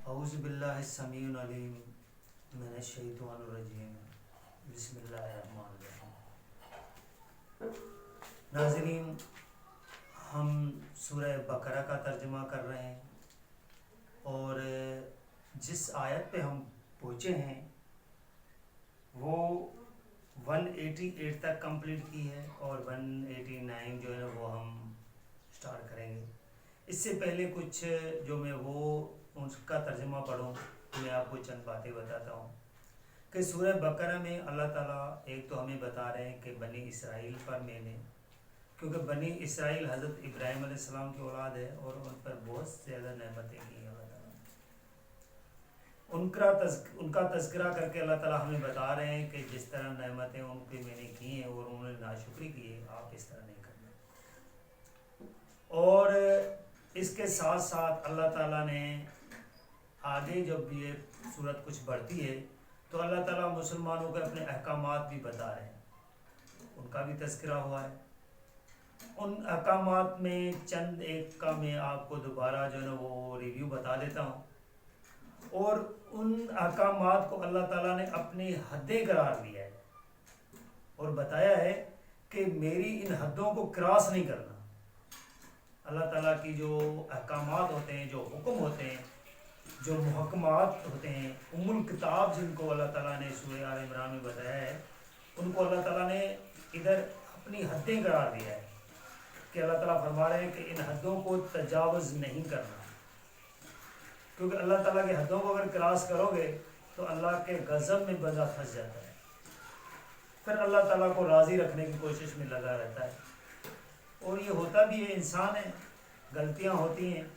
اعوذ باللہ السمیع العلیم من الشیطان الرجیم بسم اللہ الرحمن الرحیم۔ ناظرین، ہم سورہ بقرہ کا ترجمہ کر رہے ہیں اور جس آیت پہ ہم پہنچے ہیں وہ 188 تک کمپلیٹ کی ہے اور 189 جو ہے وہ ہم سٹارٹ کریں گے۔ اس سے پہلے کچھ جو میں وہ اس کا ترجمہ پڑھوں میں آپ کو چند باتیں بتاتا ہوں کہ سورہ بقرہ میں اللہ تعالیٰ ایک تو ہمیں بتا رہے ہیں کہ بنی اسرائیل پر میں نے، کیونکہ بنی اسرائیل حضرت ابراہیم علیہ السلام کی اولاد ہے اور ان پر بہت زیادہ نعمتیں کی ہیں اللہ تعالیٰ نے۔ ان کا تذکرہ کر کے اللہ تعالیٰ ہمیں بتا رہے ہیں کہ جس طرح نعمتیں ان پہ میں نے کی ہیں اور انہوں نے ناشکری کی ہے، آپ اس طرح نہیں کرنا۔ اور اس کے ساتھ ساتھ اللہ تعالیٰ نے آگے جب یہ صورت کچھ بڑھتی ہے تو اللہ تعالیٰ مسلمانوں کے اپنے احکامات بھی بتا رہے ہیں، ان کا بھی تذکرہ ہوا ہے۔ ان احکامات میں چند ایک کا میں آپ کو دوبارہ جو ہے نا وہ ریویو بتا دیتا ہوں، اور ان احکامات کو اللہ تعالیٰ نے اپنی حدیں قرار دیا ہے اور بتایا ہے کہ میری ان حدوں کو کراس نہیں کرنا۔ اللہ تعالیٰ کی جو احکامات ہوتے ہیں، جو حکم ہوتے ہیں، جو محکمات ہوتے ہیں، الکتاب جن کو اللہ تعالیٰ نے سورہ آل عمران میں بتایا ہے، ان کو اللہ تعالیٰ نے ادھر اپنی حدیں قرار دیا ہے کہ اللہ تعالیٰ فرما رہے ہیں کہ ان حدوں کو تجاوز نہیں کرنا، کیونکہ اللہ تعالیٰ کی حدوں کو اگر کراس کرو گے تو اللہ کے غضب میں بندہ پھنس جاتا ہے، پھر اللہ تعالیٰ کو راضی رکھنے کی کوشش میں لگا رہتا ہے۔ اور یہ ہوتا بھی ہے، انسان ہے، غلطیاں ہوتی ہیں،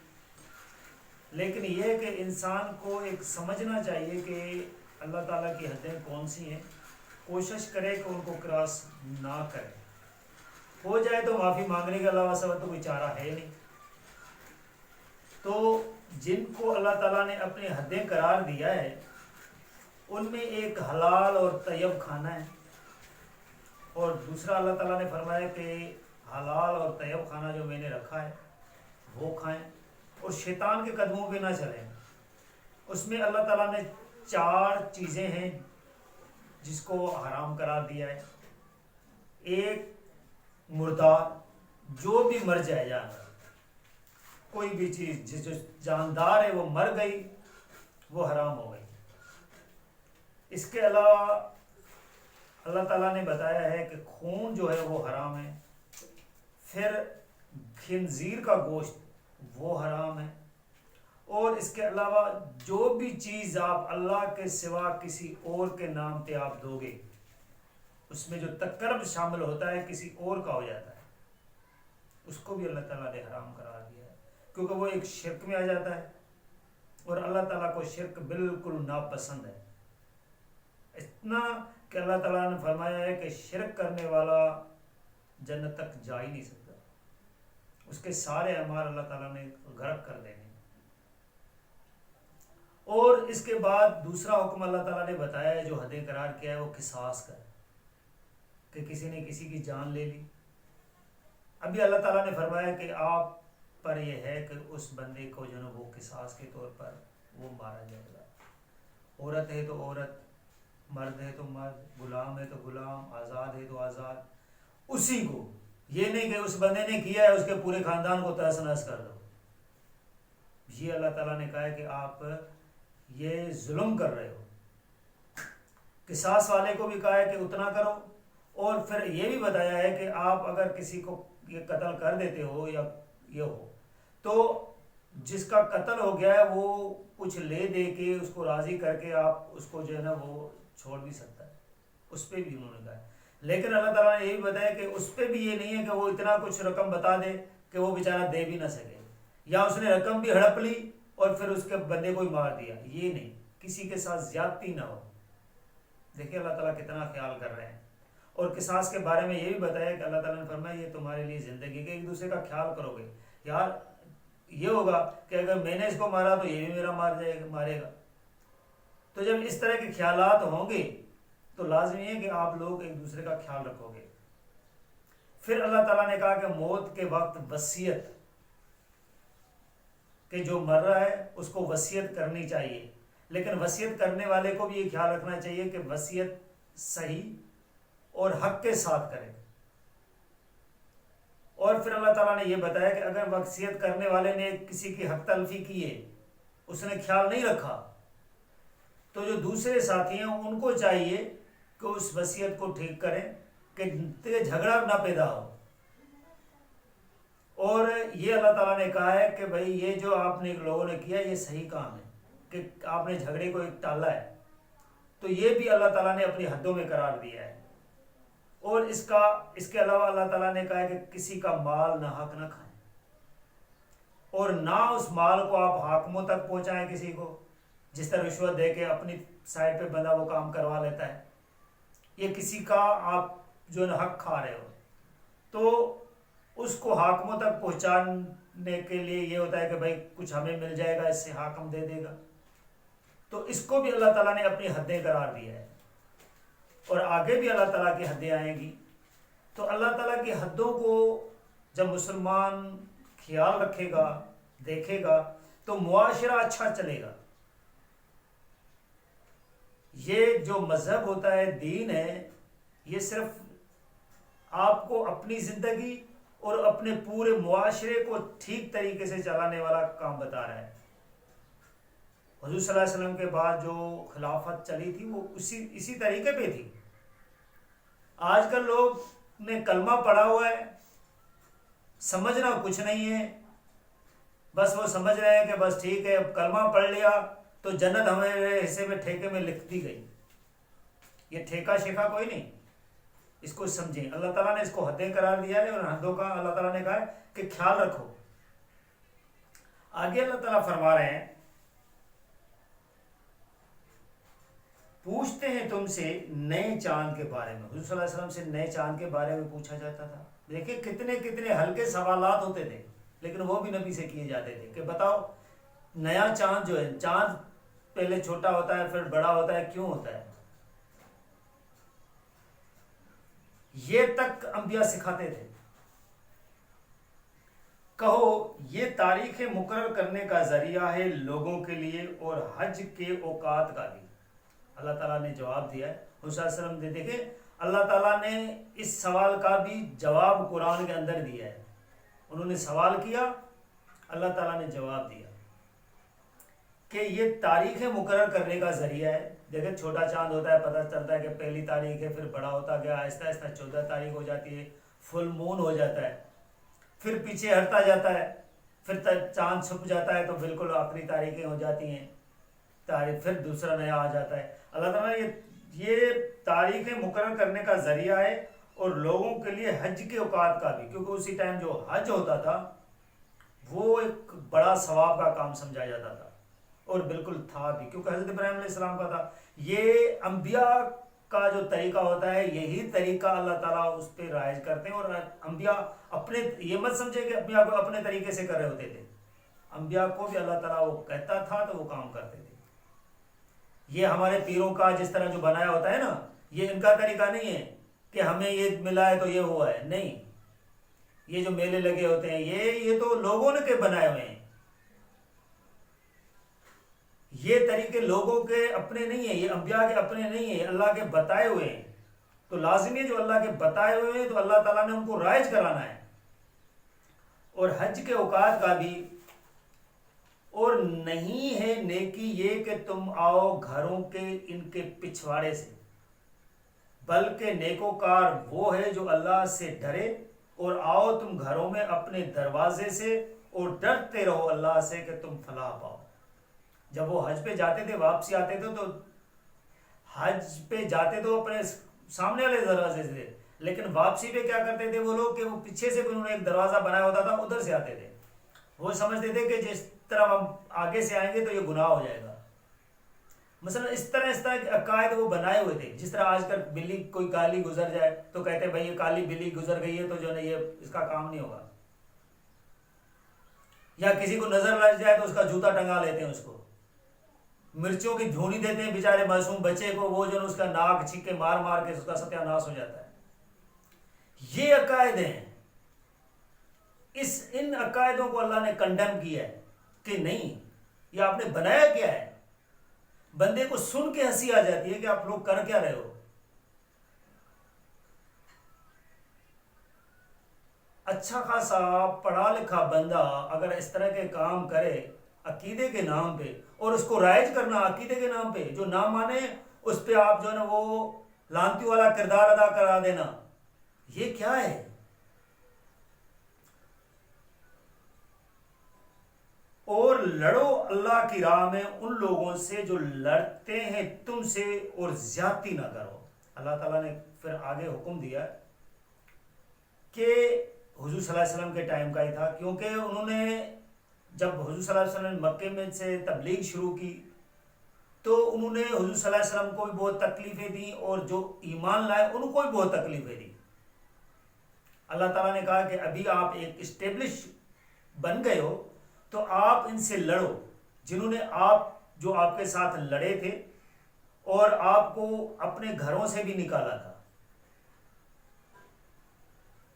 لیکن یہ کہ انسان کو ایک سمجھنا چاہیے کہ اللہ تعالیٰ کی حدیں کون سی ہیں، کوشش کرے کہ ان کو کراس نہ کرے، ہو جائے تو معافی مانگنے کے علاوہ سوا تو کوئی چارہ ہے نہیں۔ تو جن کو اللہ تعالیٰ نے اپنی حدیں قرار دیا ہے ان میں ایک حلال اور طیب کھانا ہے، اور دوسرا اللہ تعالیٰ نے فرمایا کہ حلال اور طیب کھانا جو میں نے رکھا ہے وہ کھائیں اور شیطان کے قدموں پہ نہ چلیں۔ اس میں اللہ تعالیٰ نے 4 چیزیں ہیں جس کو حرام قرار دیا ہے۔ ایک، مردار، جو بھی مر جائے جانور، کوئی بھی چیز جو جاندار ہے وہ مر گئی وہ حرام ہو گئی۔ اس کے علاوہ اللہ تعالیٰ نے بتایا ہے کہ خون جو ہے وہ حرام ہے، پھر خنزیر کا گوشت وہ حرام ہے، اور اس کے علاوہ جو بھی چیز آپ اللہ کے سوا کسی اور کے نام پہ آپ دو گے، اس میں جو تقرب شامل ہوتا ہے کسی اور کا ہو جاتا ہے، اس کو بھی اللہ تعالیٰ نے حرام قرار دیا ہے، کیونکہ وہ ایک شرک میں آ جاتا ہے اور اللہ تعالیٰ کو شرک بالکل ناپسند ہے، اتنا کہ اللہ تعالیٰ نے فرمایا ہے کہ شرک کرنے والا جنت تک جا ہی نہیں سکتا، اس کے سارے اعمال اللہ تعالیٰ نے غرق کر دینے۔ اور اس کے بعد دوسرا حکم اللہ تعالیٰ نے بتایا ہے جو حدیں قرار کیا ہے وہ قصاص کا ہے، کہ کسی نے کسی کی جان لے لی۔ ابھی اللہ تعالیٰ نے فرمایا کہ آپ پر یہ ہے کہ اس بندے کو جو ہے وہ قصاص کے طور پر وہ مارا جائے گا، عورت ہے تو عورت، مرد ہے تو مرد، غلام ہے تو غلام، آزاد ہے تو آزاد، اسی کو، یہ نہیں کہ اس بندے نے کیا ہے اس کے پورے خاندان کو تہس نہس کر دو۔ یہ اللہ تعالیٰ نے کہا ہے کہ آپ یہ ظلم کر رہے ہو۔ قصاص والے کو بھی کہا ہے کہ اتنا کرو، اور پھر یہ بھی بتایا ہے کہ آپ اگر کسی کو یہ قتل کر دیتے ہو یا یہ ہو تو جس کا قتل ہو گیا ہے وہ کچھ لے دے کے اس کو راضی کر کے آپ اس کو جو ہے نا وہ چھوڑ بھی سکتا ہے، اس پہ بھی انہوں نے کہا ہے۔ لیکن اللہ تعالیٰ نے یہ بھی بتایا کہ اس پہ بھی یہ نہیں ہے کہ وہ اتنا کچھ رقم بتا دے کہ وہ بیچارہ دے بھی نہ سکے، یا اس نے رقم بھی ہڑپ لی اور پھر اس کے بندے کو ہی مار دیا، یہ نہیں، کسی کے ساتھ زیادتی نہ ہو۔ دیکھیں اللہ تعالیٰ کتنا خیال کر رہے ہیں۔ اور قصاص کے بارے میں یہ بھی بتایا کہ اللہ تعالیٰ نے فرمایا یہ تمہارے لیے زندگی کے ایک دوسرے کا خیال کرو گے، یار یہ ہوگا کہ اگر میں نے اس کو مارا تو یہ بھی میرا مارے گا۔ تو جب اس طرح کے خیالات ہوں گے تو لازمی ہے کہ آپ لوگ ایک دوسرے کا خیال رکھو گے۔ پھر اللہ تعالیٰ نے کہا کہ موت کے وقت وصیت، کہ جو مر رہا ہے اس کو وصیت کرنی چاہیے، لیکن وصیت کرنے والے کو بھی یہ خیال رکھنا چاہیے کہ وصیت صحیح اور حق کے ساتھ کرے۔ اور پھر اللہ تعالیٰ نے یہ بتایا کہ اگر وصیت کرنے والے نے کسی کی حق تلفی کی ہے، اس نے خیال نہیں رکھا، تو جو دوسرے ساتھی ہیں ان کو چاہیے کہ اس وصیت کو ٹھیک کریں کہ جھگڑا نہ پیدا ہو۔ اور یہ اللہ تعالیٰ نے کہا ہے کہ بھائی یہ جو آپ نے لوگوں نے کیا یہ صحیح کام ہے کہ آپ نے جھگڑے کو ایک ٹالا ہے، تو یہ بھی اللہ تعالیٰ نے اپنی حدوں میں قرار دیا ہے۔ اور اس کے علاوہ اللہ تعالیٰ نے کہا ہے کہ کسی کا مال ناحق نہ کھائیں، اور نہ اس مال کو آپ حاکموں تک پہنچائیں کسی کو، جس طرح رشوت دے کے اپنی سائڈ پہ بندہ وہ کام کروا لیتا ہے، یہ کسی کا آپ جو حق کھا رہے ہو تو اس کو حاکموں تک پہنچانے کے لیے یہ ہوتا ہے کہ بھائی کچھ ہمیں مل جائے گا، اس سے حاکم دے دے گا، تو اس کو بھی اللہ تعالیٰ نے اپنی حدیں قرار دیا ہے، اور آگے بھی اللہ تعالیٰ کی حدیں آئیں گی۔ تو اللہ تعالیٰ کی حدوں کو جب مسلمان خیال رکھے گا، دیکھے گا، تو معاشرہ اچھا چلے گا۔ یہ جو مذہب ہوتا ہے، دین ہے، یہ صرف آپ کو اپنی زندگی اور اپنے پورے معاشرے کو ٹھیک طریقے سے چلانے والا کام بتا رہا ہے۔ حضور صلی اللہ علیہ وسلم کے بعد جو خلافت چلی تھی وہ اسی طریقے پہ تھی۔ آج کل لوگ نے کلمہ پڑھا ہوا ہے، سمجھنا کچھ نہیں ہے، بس وہ سمجھ رہے ہیں کہ بس ٹھیک ہے کلمہ پڑھ لیا تو جنت ہمارے حصے میں ٹھیکے میں لکھ دی گئی۔ یہ ٹھیکہ شیکہ کوئی نہیں، اس کو سمجھیں۔ اللہ تعالیٰ نے اس کو حدیں قرار دیا ہے، اور حدوں کا اللہ تعالیٰ نے کہا ہے کہ خیال رکھو۔ آگے اللہ تعالیٰ فرما رہے ہیں، پوچھتے ہیں تم سے نئے چاند کے بارے میں۔ حضور صلی اللہ علیہ وسلم سے نئے چاند کے بارے میں پوچھا جاتا تھا۔ دیکھیں کتنے کتنے ہلکے سوالات ہوتے تھے، لیکن وہ بھی نبی سے کیے جاتے تھے کہ بتاؤ نیا چاند جو ہے، چاند پہلے چھوٹا ہوتا ہے پھر بڑا ہوتا ہے، کیوں ہوتا ہے؟ یہ تک انبیاء سکھاتے تھے۔ کہو یہ تاریخ مقرر کرنے کا ذریعہ ہے لوگوں کے لیے، اور حج کے اوقات کا بھی۔ اللہ تعالیٰ نے جواب دیا ہے۔ حضور صلی اللہ علیہ وسلم نے دیکھیں اللہ تعالیٰ نے اس سوال کا بھی جواب قرآن کے اندر دیا ہے۔ انہوں نے سوال کیا، اللہ تعالیٰ نے جواب دیا کہ یہ تاریخ مقرر کرنے کا ذریعہ ہے۔ دیکھیں چھوٹا چاند ہوتا ہے، پتہ چلتا ہے کہ پہلی تاریخ ہے، پھر بڑا ہوتا گیا، آہستہ آہستہ 14 تاریخ ہو جاتی ہے، فل مون ہو جاتا ہے، پھر پیچھے ہٹتا جاتا ہے، پھر چاند چھپ جاتا ہے تو بالکل آخری تاریخیں ہو جاتی ہیں، تاریخ پھر دوسرا نیا آ جاتا ہے۔ اللہ تعالیٰ نے یہ تاریخ مقرر کرنے کا ذریعہ ہے، اور لوگوں کے لیے حج کے اوقات کا بھی، کیونکہ اسی ٹائم جو حج ہوتا تھا وہ ایک بڑا ثواب کا کام سمجھا جاتا تھا، اور بالکل تھا بھی، کیونکہ حضرت ابراہیم علیہ السلام کا تھا۔ یہ انبیاء کا جو طریقہ ہوتا ہے، یہی طریقہ اللہ تعالیٰ اس پہ رائج کرتے ہیں، اور انبیاء اپنے یہ مت سمجھے کہ انبیاء کو اپنے طریقے سے کر رہے ہوتے تھے، انبیاء کو بھی اللہ تعالیٰ وہ کہتا تھا تو وہ کام کرتے تھے۔ یہ ہمارے پیروں کا جس طرح جو بنایا ہوتا ہے نا، یہ ان کا طریقہ نہیں ہے کہ ہمیں یہ ملا ہے تو یہ ہوا ہے، نہیں۔ یہ جو میلے لگے ہوتے ہیں یہ تو لوگوں نے کے بنائے ہوئے ہیں، یہ طریقے لوگوں کے اپنے نہیں ہیں، یہ انبیاء کے اپنے نہیں ہیں، یہ اللہ کے بتائے ہوئے ہیں۔ تو لازمی ہے جو اللہ کے بتائے ہوئے ہیں تو اللہ تعالیٰ نے ان کو رائج کرانا ہے۔ اور حج کے اوقات کا بھی، اور نہیں ہے نیکی یہ کہ تم آؤ گھروں کے ان کے پچھواڑے سے، بلکہ نیکوکار وہ ہے جو اللہ سے ڈرے، اور آؤ تم گھروں میں اپنے دروازے سے، اور ڈرتے رہو اللہ سے کہ تم فلاح پاؤ۔ جب وہ حج پہ جاتے تھے واپسی آتے تھے تو حج پہ جاتے تو اپنے سامنے والے دروازے سے، لیکن واپسی پہ کیا کرتے تھے وہ لوگ کہ وہ پیچھے سے انہوں نے ایک دروازہ بنایا ہوتا تھا، ادھر سے آتے تھے۔ وہ سمجھتے تھے کہ جس طرح ہم آگے سے آئیں گے تو یہ گناہ ہو جائے گا۔ مثلا اس طرح کے عقائد وہ بنائے ہوئے تھے۔ جس طرح آج کل بلی کوئی کالی گزر جائے تو کہتے ہیں بھائی یہ کالی بلی گزر گئی ہے تو جو ہے یہ اس کا کام نہیں ہوگا، یا کسی کو نظر لگ جائے تو اس کا جوتا ٹنگا لیتے ہیں، اس کو مرچوں کی دھونی دیتے ہیں بیچارے معصوم بچے کو، وہ جو اس کا ناک چھکے مار مار کے اس کا ستیہ ناش ہو جاتا ہے۔ یہ عقائد ہیں، ان عقائدوں کو اللہ نے کنڈیم کیا ہے کہ نہیں یہ آپ نے بنایا کیا ہے. بندے کو سن کے ہنسی آ جاتی ہے کہ آپ لوگ کر کیا رہے ہو. اچھا خاصا پڑھا لکھا بندہ اگر اس طرح کے کام کرے عقیدے کے نام پہ، اور اس کو رائج کرنا عقیدے کے نام پہ، جو نہ مانے اس پہ آپ جو ہے نا وہ لانتی والا کردار ادا کرا دینا، یہ کیا ہے؟ اور لڑو اللہ کی راہ میں ان لوگوں سے جو لڑتے ہیں تم سے، اور زیادتی نہ کرو. اللہ تعالیٰ نے پھر آگے حکم دیا کہ حضور صلی اللہ علیہ وسلم کے ٹائم کا ہی تھا، کیونکہ انہوں نے جب حضور صلی اللہ علیہ وسلم نے مکے میں سے تبلیغ شروع کی تو انہوں نے حضور صلی اللہ علیہ وسلم کو بھی بہت تکلیفیں دیں، اور جو ایمان لائے ان کو بھی بہت تکلیفیں دیں. اللہ تعالیٰ نے کہا کہ ابھی آپ ایک اسٹیبلش بن گئے ہو تو آپ ان سے لڑو جنہوں نے جو آپ کے ساتھ لڑے تھے اور آپ کو اپنے گھروں سے بھی نکالا تھا.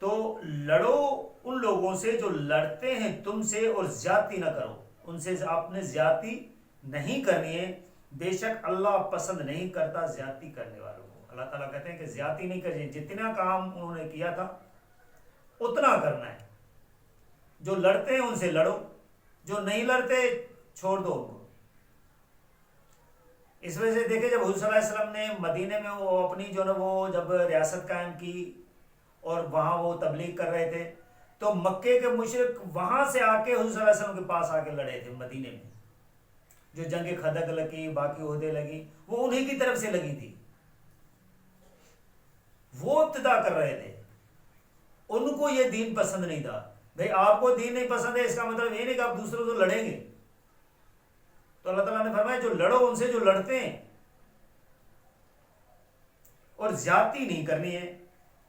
تو لڑو ان لوگوں سے جو لڑتے ہیں تم سے، اور زیادتی نہ کرو ان سے. آپ نے زیادتی نہیں کرنی ہے، بے شک اللہ پسند نہیں کرتا زیادتی کرنے والوں کو. اللہ تعالیٰ کہتے ہیں کہ زیادتی نہیں کرنی، جتنا کام انہوں نے کیا تھا اتنا کرنا ہے. جو لڑتے ہیں ان سے لڑو، جو نہیں لڑتے چھوڑ دو ان کو. اس وجہ سے دیکھیں جب حضور صلی اللہ علیہ وسلم نے مدینے میں وہ اپنی جو نا وہ جب ریاست قائم کی اور وہاں وہ تبلیغ کر رہے تھے تو مکے کے مشرک وہاں سے آ کے حضور صلی اللہ علیہ وسلم کے پاس آ کے لڑے تھے. مدینے میں جو جنگ خندق لگی، باقی عہدے لگی، وہ انہی کی طرف سے لگی تھی. وہ ابتدا کر رہے تھے، ان کو یہ دین پسند نہیں تھا. بھئی آپ کو دین نہیں پسند ہے اس کا مطلب یہ نہیں کہ آپ دوسروں سے لڑیں گے. تو اللہ تعالیٰ نے فرمایا جو لڑو ان سے جو لڑتے ہیں، اور زیادتی نہیں کرنی ہے،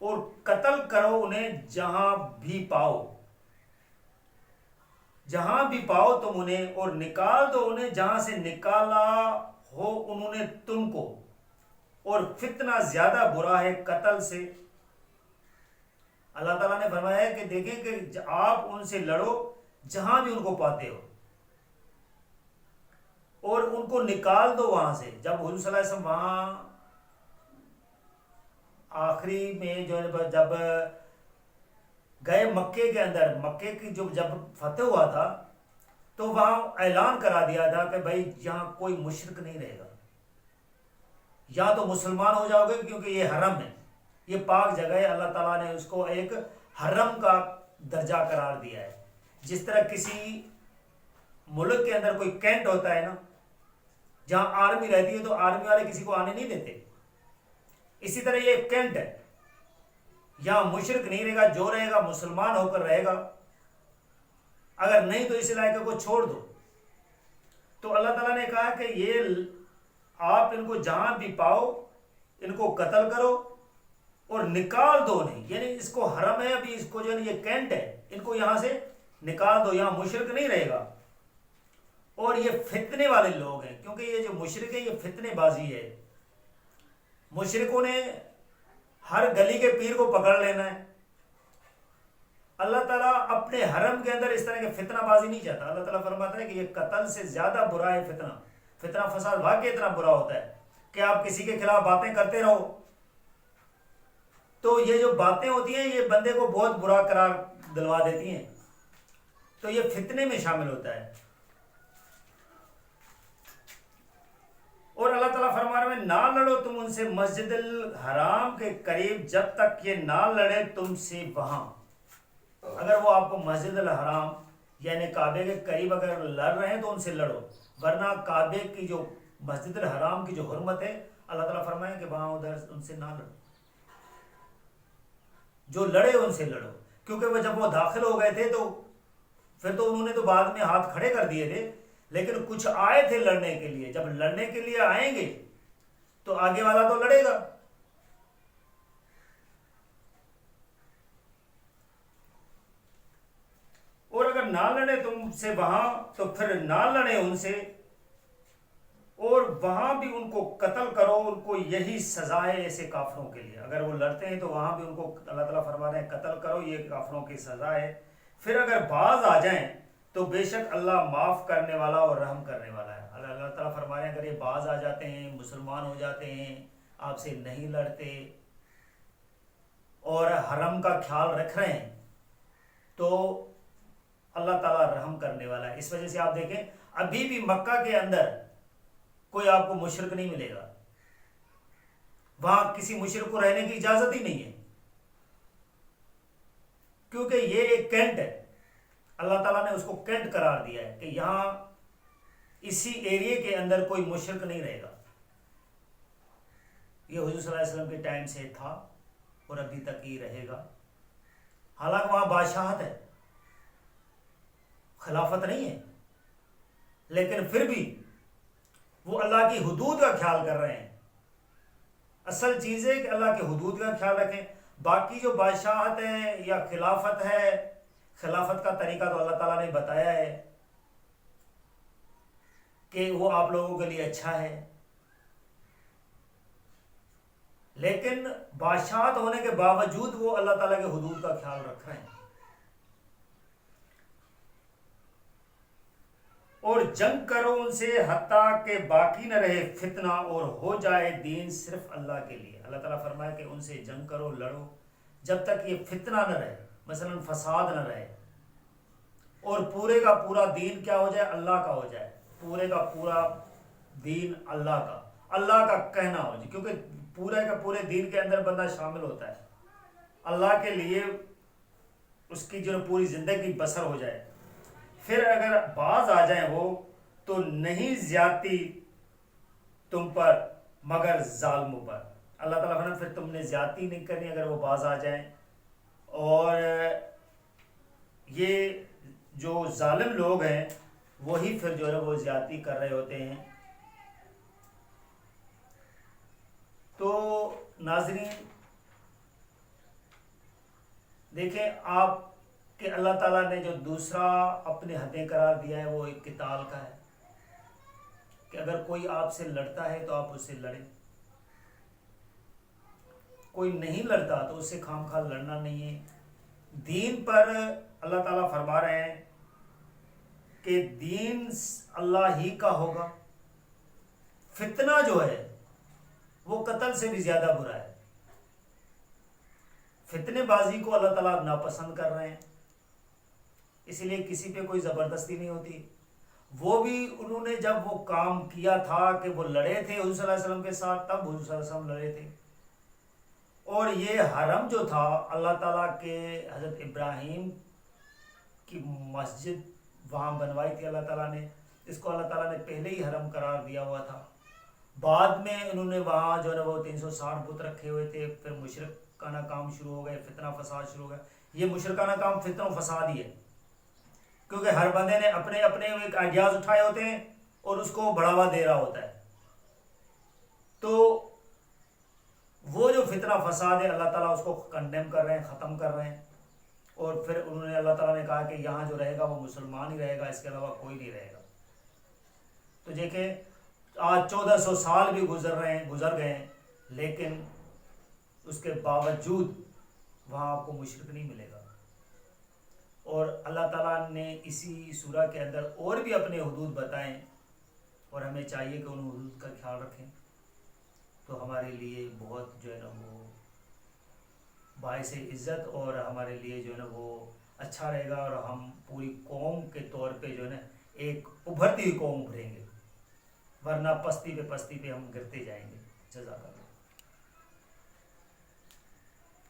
اور قتل کرو انہیں جہاں بھی پاؤ. جہاں بھی پاؤ تم انہیں، اور نکال دو انہیں جہاں سے نکالا ہو انہوں نے تم کو. اور فتنہ زیادہ برا ہے قتل سے. اللہ تعالیٰ نے فرمایا ہے کہ دیکھیں کہ آپ ان سے لڑو جہاں بھی ان کو پاتے ہو، اور ان کو نکال دو وہاں سے. جب حضور صلی اللہ علیہ وسلم وہاں آخری میں جو جب گئے مکے کے اندر، مکے کی جب فتح ہوا تھا تو وہاں اعلان کرا دیا تھا کہ بھائی یہاں کوئی مشرک نہیں رہے گا، یا تو مسلمان ہو جاؤ گے کیونکہ یہ حرم ہے، یہ پاک جگہ ہے. اللہ تعالیٰ نے اس کو ایک حرم کا درجہ قرار دیا ہے. جس طرح کسی ملک کے اندر کوئی کینٹ ہوتا ہے نا، جہاں آرمی رہتی ہے تو آرمی والے کسی کو آنے نہیں دیتے، اسی طرح یہ ایک کینٹ ہے. یہاں مشرک نہیں رہے گا، جو رہے گا مسلمان ہو کر رہے گا، اگر نہیں تو اس علاقے کو چھوڑ دو. تو اللہ تعالیٰ نے کہا کہ یہ آپ ان کو جہاں بھی پاؤ ان کو قتل کرو اور نکال دو نہیں، یعنی اس کو حرم ہے ابھی، اس کو جو ہے یہ کینٹ ہے، ان کو یہاں سے نکال دو، یہاں مشرک نہیں رہے گا. اور یہ فتنے والے لوگ ہیں، کیونکہ یہ جو مشرک ہے یہ فتنے بازی ہے. مشرکوں نے ہر گلی کے پیر کو پکڑ لینا ہے. اللہ تعالیٰ اپنے حرم کے اندر اس طرح کے فتنہ بازی نہیں چاہتا. اللہ تعالیٰ فرماتا ہے کہ یہ قتل سے زیادہ برا ہے فتنہ. فتنہ فساد واقعی اتنا برا ہوتا ہے کہ آپ کسی کے خلاف باتیں کرتے رہو تو یہ جو باتیں ہوتی ہیں یہ بندے کو بہت برا قرار دلوا دیتی ہیں، تو یہ فتنے میں شامل ہوتا ہے. اور اللہ تعالیٰ فرما رہے ہیں نہ لڑو تم ان سے مسجد الحرام کے قریب جب تک یہ نہ لڑے تم سے وہاں. اگر وہ آپ کو مسجد الحرام یعنی کعبے کے قریب اگر لڑ رہے ہیں تو ان سے لڑو، ورنہ کعبے کی جو مسجد الحرام کی جو حرمت ہے اللہ تعالیٰ فرمائے کہ وہاں ادھر ان سے نہ لڑو. جو لڑے ان سے لڑو، کیونکہ وہ جب وہ داخل ہو گئے تھے تو پھر تو انہوں نے تو بعد میں ہاتھ کھڑے کر دیے تھے، لیکن کچھ آئے تھے لڑنے کے لیے. جب لڑنے کے لیے آئیں گے تو آگے والا تو لڑے گا. اور اگر نہ لڑے تم سے وہاں تو پھر نہ لڑے ان سے، اور وہاں بھی ان کو قتل کرو. ان کو یہی سزا ہے ایسے کافروں کے لیے. اگر وہ لڑتے ہیں تو وہاں بھی ان کو اللہ تعالیٰ فرما رہے ہیں قتل کرو، یہ کافروں کی سزا ہے. پھر اگر باز آ جائیں تو بے شک اللہ معاف کرنے والا اور رحم کرنے والا ہے. اللہ تعالیٰ فرما رہے ہیں اگر یہ باز آ جاتے ہیں، مسلمان ہو جاتے ہیں، آپ سے نہیں لڑتے اور حرم کا خیال رکھ رہے ہیں، تو اللہ تعالیٰ رحم کرنے والا ہے. اس وجہ سے آپ دیکھیں ابھی بھی مکہ کے اندر کوئی آپ کو مشرک نہیں ملے گا، وہاں کسی مشرک کو رہنے کی اجازت ہی نہیں ہے، کیونکہ یہ ایک کینٹ ہے. اللہ تعالیٰ نے اس کو کینٹ قرار دیا ہے کہ یہاں اسی ایریے کے اندر کوئی مشرک نہیں رہے گا. یہ حضور صلی اللہ علیہ وسلم کے ٹائم سے تھا اور ابھی تک ہی رہے گا. حالانکہ وہاں بادشاہت ہے، خلافت نہیں ہے، لیکن پھر بھی وہ اللہ کی حدود کا خیال کر رہے ہیں. اصل چیز ہے کہ اللہ کے حدود کا خیال رکھیں. باقی جو بادشاہت ہے یا خلافت ہے، خلافت کا طریقہ تو اللہ تعالیٰ نے بتایا ہے کہ وہ آپ لوگوں کے لیے اچھا ہے، لیکن بادشاہت ہونے کے باوجود وہ اللہ تعالیٰ کے حدود کا خیال رکھ رہے ہیں. اور جنگ کرو ان سے حتیٰ کہ باقی نہ رہے فتنہ اور ہو جائے دین صرف اللہ کے لیے. اللہ تعالیٰ فرمائے کہ ان سے جنگ کرو، لڑو، جب تک یہ فتنہ نہ رہے، مثلا فساد نہ رہے، اور پورے کا پورا دین کیا ہو جائے؟ اللہ کا ہو جائے. پورے کا پورا دین اللہ کا کہنا ہو جائے، کیونکہ پورے کا پورے دین کے اندر بندہ شامل ہوتا ہے. اللہ کے لیے اس کی جو پوری زندگی بسر ہو جائے. پھر اگر باز آ جائیں وہ تو نہیں زیادتی تم پر مگر ظالموں پر. اللہ تعالیٰ فرماتا پھر تم نے زیادتی نہیں کرنی اگر وہ باز آ جائیں. اور یہ جو ظالم لوگ ہیں وہی پھر جو ہے وہ زیادتی کر رہے ہوتے ہیں. تو ناظرین دیکھیں آپ کہ اللہ تعالیٰ نے جو دوسرا اپنے حدیں قرار دیا ہے وہ ایک قتال کا ہے، کہ اگر کوئی آپ سے لڑتا ہے تو آپ اس سے لڑیں، کوئی نہیں لڑتا تو اس سے خام خواہ لڑنا نہیں ہے. دین پر اللہ تعالیٰ فرما رہے ہیں کہ دین اللہ ہی کا ہوگا. فتنہ جو ہے وہ قتل سے بھی زیادہ برا ہے. فتنے بازی کو اللہ تعالیٰ ناپسند کر رہے ہیں، اسی لیے کسی پہ کوئی زبردستی نہیں ہوتی. وہ بھی انہوں نے جب وہ کام کیا تھا کہ وہ لڑے تھے حضور صلی اللہ علیہ وسلم کے ساتھ، تب حضور صلی اللہ علیہ وسلم لڑے تھے. اور یہ حرم جو تھا اللہ تعالیٰ کے حضرت ابراہیم کی مسجد وہاں بنوائی تھی اللہ تعالیٰ نے. اس کو اللہ تعالیٰ نے پہلے ہی حرم قرار دیا ہوا تھا. بعد میں انہوں نے وہاں جو ہے وہ 360 بت رکھے ہوئے تھے. پھر مشرکانہ کام شروع ہو گئے، فتنہ فساد شروع ہو گیا. یہ مشرکانہ کام فتنہ و فساد ہی ہے، کیونکہ ہر بندے نے اپنے اپنے ایک آئیڈیاز اٹھائے ہوتے ہیں اور اس کو بڑھاوا دے رہا ہوتا ہے. تو وہ جو فتنہ فساد ہے اللہ تعالیٰ اس کو کنڈیم کر رہے ہیں، ختم کر رہے ہیں. اور پھر انہوں نے اللہ تعالیٰ نے کہا کہ یہاں جو رہے گا وہ مسلمان ہی رہے گا، اس کے علاوہ کوئی نہیں رہے گا. تو دیکھیں آج 1400 سال بھی گزر گئے ہیں، لیکن اس کے باوجود وہاں آپ کو مشرک نہیں ملے گا. اور اللہ تعالیٰ نے اسی سورہ کے اندر اور بھی اپنے حدود بتائیں، اور ہمیں چاہیے کہ ان حدود کا خیال رکھیں. تو ہمارے لیے بہت جو ہے نا وہ باعث عزت اور ہمارے لیے جو ہے نا وہ اچھا رہے گا، اور ہم پوری قوم کے طور پہ جو ہے نا ایک ابھرتی ہوئی قوم ابھریں گے، ورنہ پستی پہ ہم گرتے جائیں گے. جزاک اللہ.